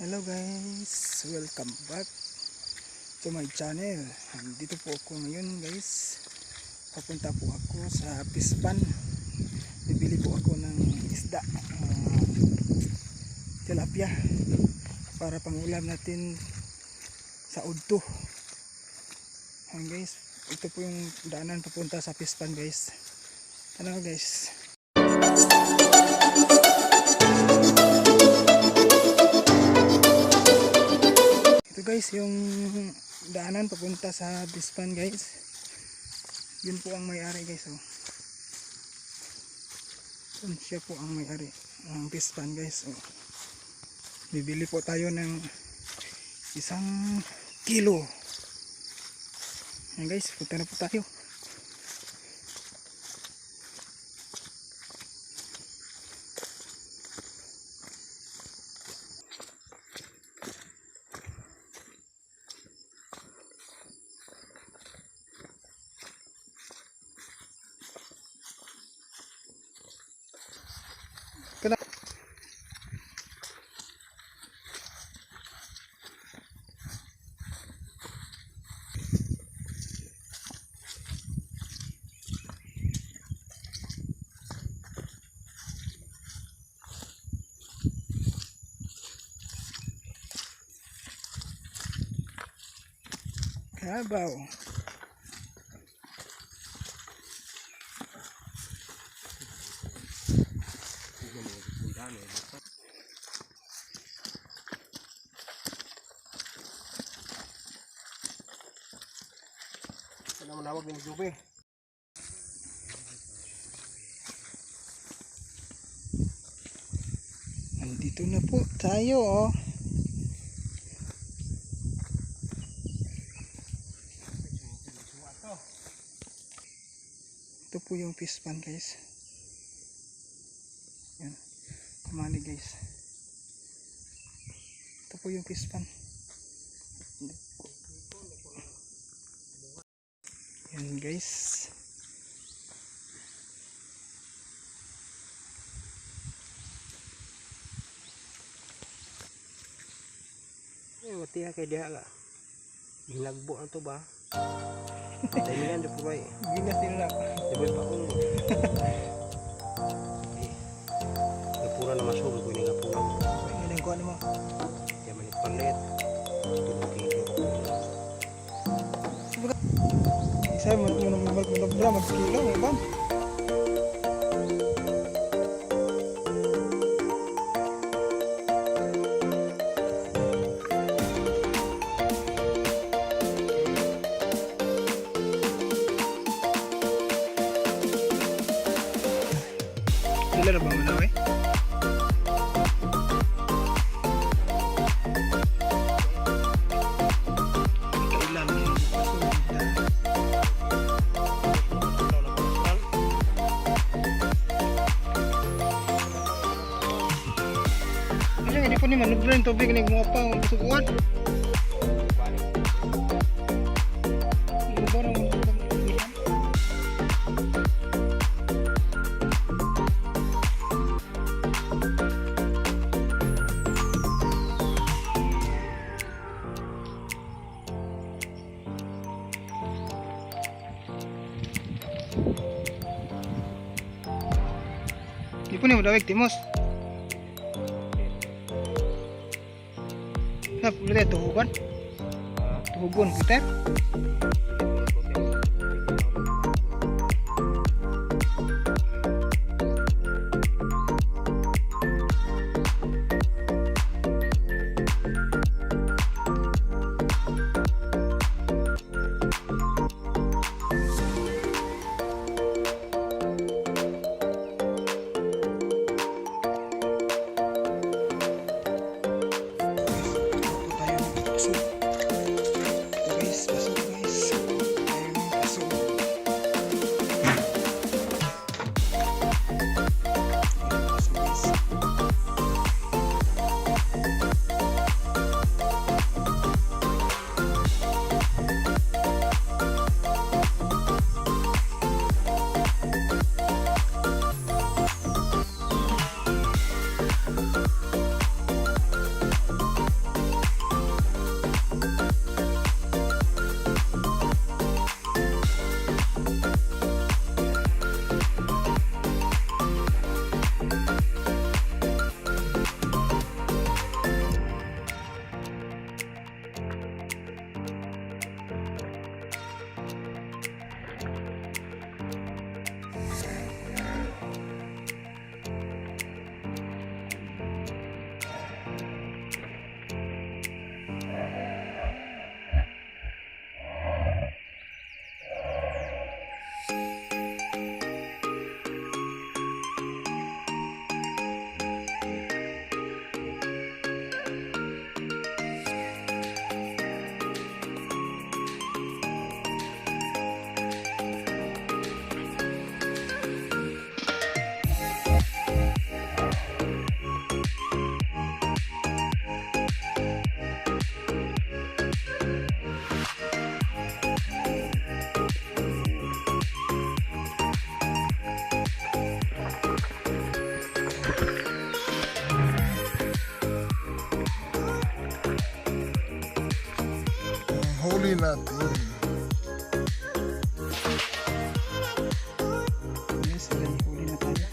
Hello guys, welcome back to my channel. Dito po ako ngayon guys. Papunta po ako sa fishpond. Bibili po ako ng isda, tilapya, para pangulam natin sa udto. Ayan guys, ito po yung daanan papunta sa fishpond guys. Ano guys? Ito guys yung daanan papunta sa fishpond guys. Yun po ang may-ari guys, oh. Yun, siya po ang may-ari ng fishpond guys, oh. Bibili po tayo ng 1 kilo. Ayan guys, punta na po tayo. Kabaw. Manawag ng jubi. Nandito na po tayo, oh. Ito po yung fishpond guys. Yan. Kamali guys. Ito po yung fishpond. Yan guys. Mati kay dia ka. Ginagbo ang to ba? Damihan do po ba? Ginas nila. Diba pa ko. Gapura na masuro ko ni gapura. Yan ang kuha mo. Ya man palit. Tulo-kilo. Isa mo mag-kilo, ba? Sila na ba mo na eh? Kailan yung kasunod na hindi po ni manubra yung tubig na mga pa ang sukuan. Di po niyo dawig timos. Nap ulit tuhugan. Tuhugon kita. Pasok guys. huli natin. Guys, may huli na tayo.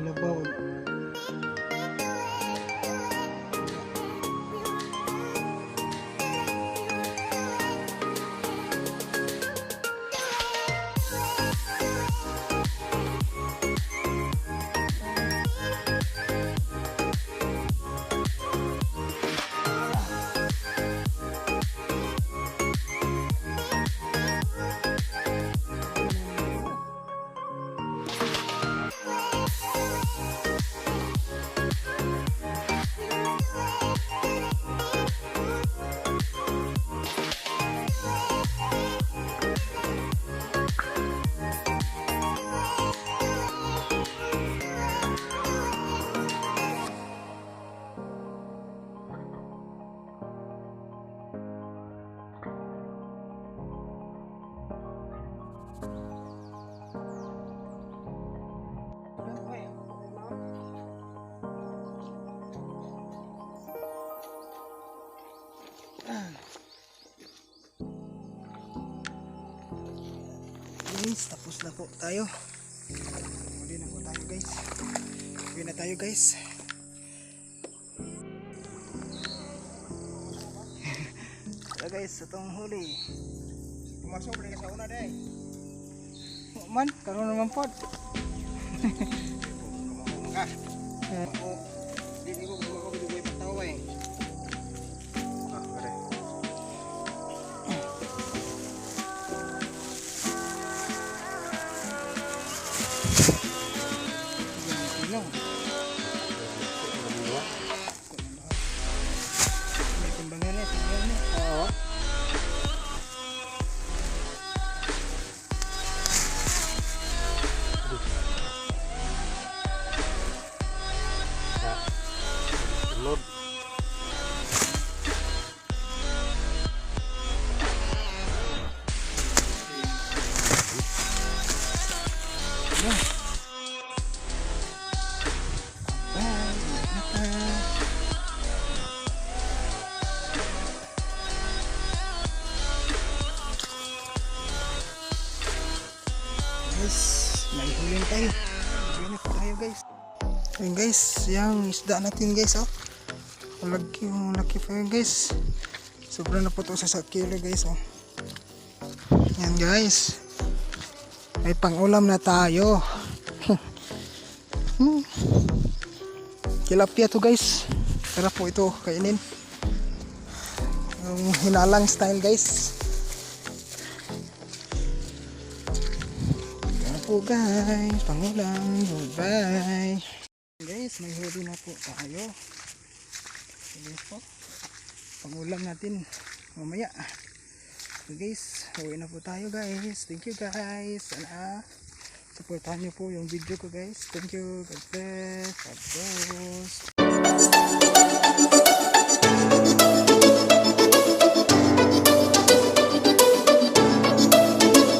Labaw. Guys, tapos na po tayo. Huli na po tayo guys. Huli na tayo guys. Ito guys, itong huli. Pumasok rin sa una day. Man, karoon naman po. Ka. Ako, hindi ko gumagawa pagtawa eh. Pare. Ilaw. May timbangan eh, timbangan eh. Oo. Load. Guys, may huli na tayo. Huli na po tayo guys. Ayun guys, yung isda natin guys oh. Malaki pa yun guys. Sobrang na po ito sa kilo guys oh. Yan guys. May pang-ulam na tayo. Tilapya to guys. Tara po ito kainin. Yung hinalang style guys. Yan po guys, pang-ulam. Bye. Guys, may huli na po tayo. Guys po, pang-ulam natin mamaya. So guys, uwi na po tayo guys. Thank you guys. Sana supportahan nyo po yung video ko guys. Thank you. God bless. God bless.